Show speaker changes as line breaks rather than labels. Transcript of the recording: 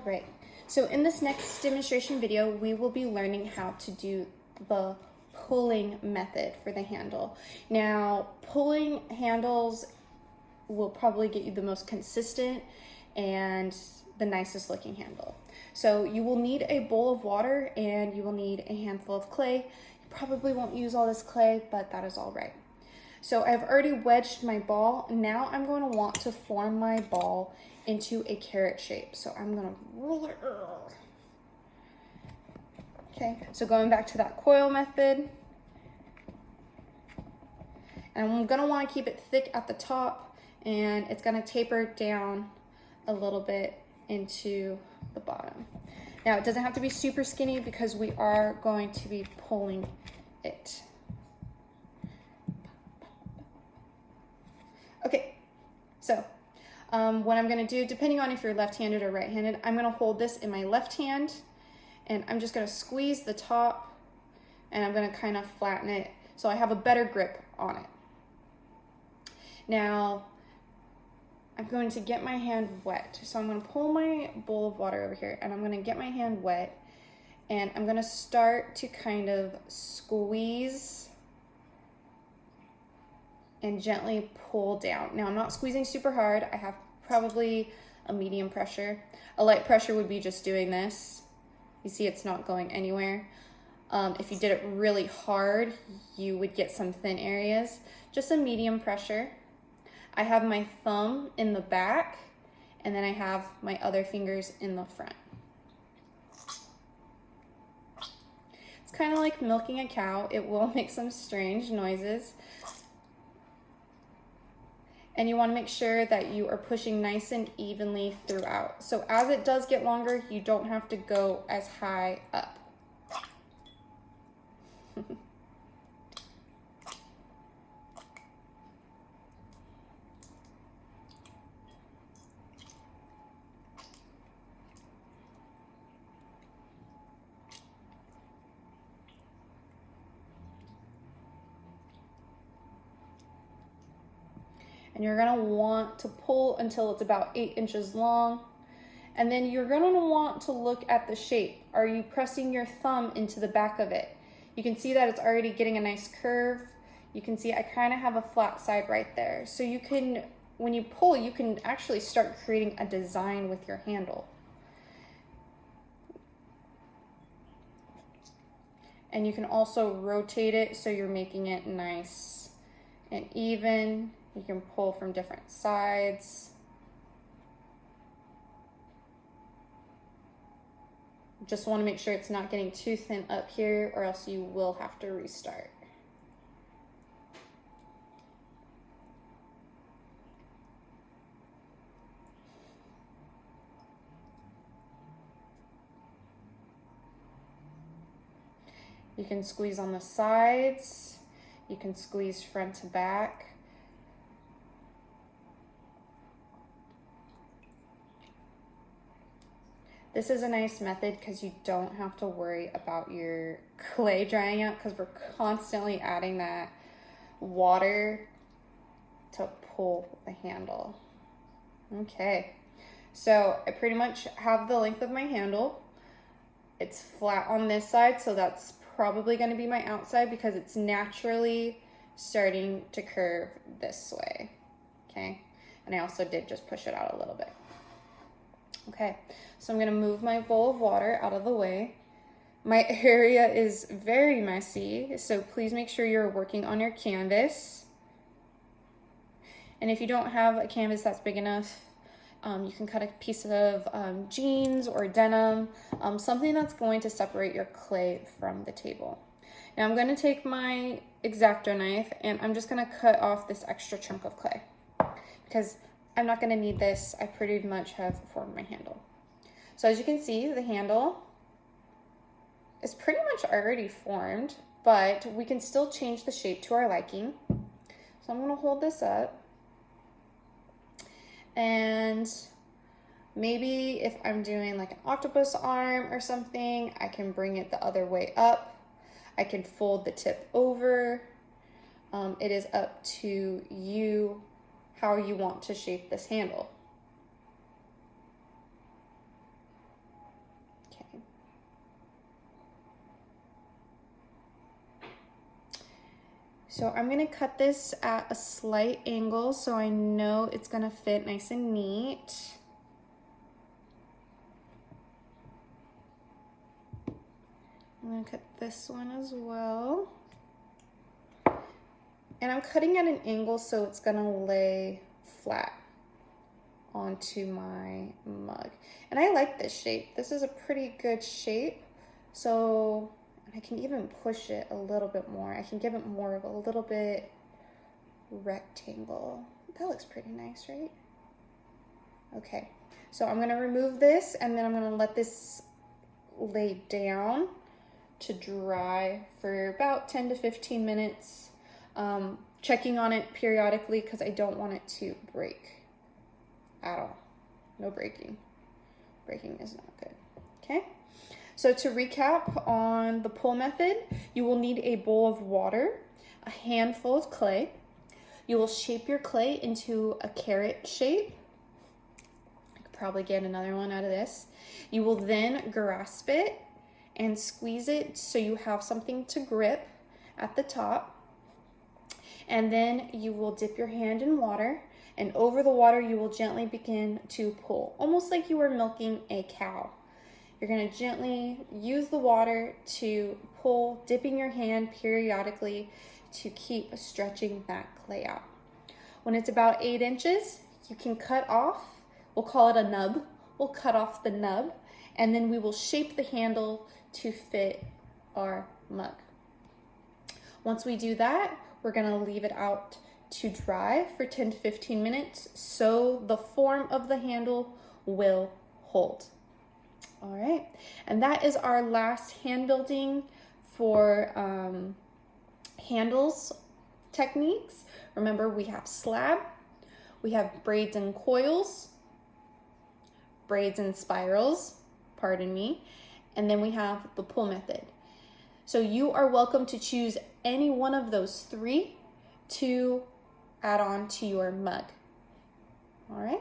All right, so in this next demonstration video, we will be learning how to do the pulling method for the handle. Now, pulling handles will probably get you the most consistent and the nicest looking handle. So you will need a bowl of water and you will need a handful of clay. You probably won't use all this clay, but that is all right. So I've already wedged my ball. Now I'm going to want to form my ball into a carrot shape. So I'm going to roll it. Okay, so going back to that coil method. And I'm going to want to keep it thick at the top, and it's going to taper down a little bit into the bottom. Now it doesn't have to be super skinny because we are going to be pulling it. Okay, so what I'm gonna do, depending on if you're left-handed or right-handed, I'm gonna hold this in my left hand and I'm just gonna squeeze the top and I'm gonna kind of flatten it so I have a better grip on it. Now, I'm going to get my hand wet. So I'm gonna pull my bowl of water over here and I'm gonna get my hand wet and I'm gonna start to kind of squeeze and gently pull down. Now I'm not squeezing super hard. I have probably a medium pressure. A light pressure would be just doing this. You see it's not going anywhere. If you did it really hard, you would get some thin areas. Just a medium pressure. I have my thumb in the back and then I have my other fingers in the front. It's kind of like milking a cow. It will make some strange noises. And you want to make sure that you are pushing nice and evenly throughout. So as it does get longer, you don't have to go as high up. And you're gonna want to pull until it's about 8 inches long. And then you're gonna want to look at the shape. Are you pressing your thumb into the back of it? You can see that it's already getting a nice curve. You can see I kind of have a flat side right there. So you can, when you pull, you can actually start creating a design with your handle. And you can also rotate it so you're making it nice and even. You can pull from different sides. Just want to make sure it's not getting too thin up here or else you will have to restart. You can squeeze on the sides. You can squeeze front to back. This is a nice method because you don't have to worry about your clay drying out because we're constantly adding that water to pull the handle. Okay, so I pretty much have the length of my handle. It's flat on this side, so that's probably going to be my outside because it's naturally starting to curve this way. Okay, and I also did just push it out a little bit. Okay, so I'm gonna move my bowl of water out of the way. My area is very messy, so please make sure you're working on your canvas. And if you don't have a canvas that's big enough, you can cut a piece of jeans or denim, something that's going to separate your clay from the table. Now I'm gonna take my X-Acto knife and I'm just gonna cut off this extra chunk of clay because I'm not gonna need this. I pretty much have formed my handle. So as you can see, the handle is pretty much already formed, but we can still change the shape to our liking. So I'm gonna hold this up. And maybe if I'm doing like an octopus arm or something, I can bring it the other way up. I can fold the tip over. It is up to you how you want to shape this handle. So I'm gonna cut this at a slight angle so I know it's gonna fit nice and neat. I'm gonna cut this one as well. And I'm cutting at an angle so it's gonna lay flat onto my mug. And I like this shape. This is a pretty good shape. So I can even push it a little bit more. I can give it more of a little bit rectangle. That looks pretty nice, right? Okay, so I'm gonna remove this and then I'm gonna let this lay down to dry for about 10 to 15 minutes. Checking on it periodically because I don't want it to break at all. No breaking. Breaking is not good. Okay, so to recap on the pull method, you will need a bowl of water, a handful of clay. You will shape your clay into a carrot shape. I could probably get another one out of this. You will then grasp it and squeeze it so you have something to grip at the top. And then you will dip your hand in water, and over the water you will gently begin to pull, almost like you were milking a cow. You're gonna gently use the water to pull, dipping your hand periodically to keep stretching that clay out. When it's about 8 inches, you can cut off, we'll call it a nub. We'll cut off the nub, and then we will shape the handle to fit our mug. Once we do that, we're gonna leave it out to dry for 10 to 15 minutes so the form of the handle will hold. All right, and that is our last hand building for handles techniques. Remember, we have slab, we have braids and coils, braids and spirals, pardon me, and then we have the pull method. So you are welcome to choose any one of those 3 to add on to your mug. All right.